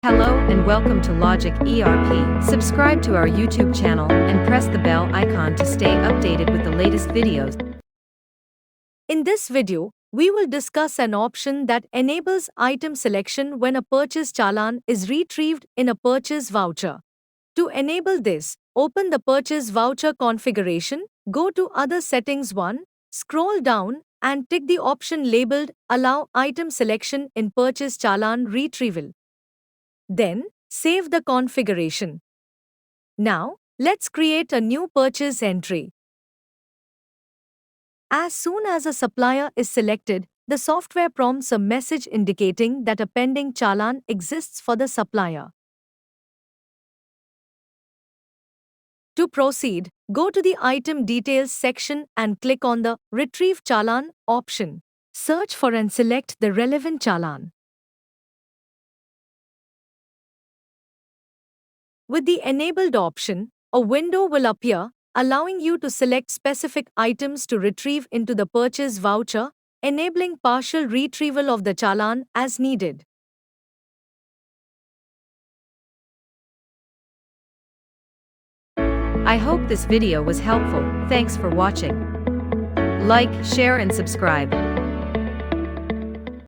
Hello and welcome to Logic ERP. Subscribe to our YouTube channel and press the bell icon to stay updated with the latest videos. In this video, we will discuss an option that enables item selection when a purchase challan is retrieved in a purchase voucher. To enable this, open the purchase voucher configuration, go to Other Settings 1, scroll down, and tick the option labeled Allow Item Selection in Purchase Challan Retrieval. Then, save the configuration. Now, let's create a new purchase entry. As soon as a supplier is selected, the software prompts a message indicating that a pending challan exists for the supplier. To proceed, go to the Item Details section and click on the Retrieve Challan option. Search for and select the relevant challan. With the enabled option, a window will appear, allowing you to select specific items to retrieve into the purchase voucher, enabling partial retrieval of the challan as needed. I hope this video was helpful. Thanks for watching. Like, share and subscribe.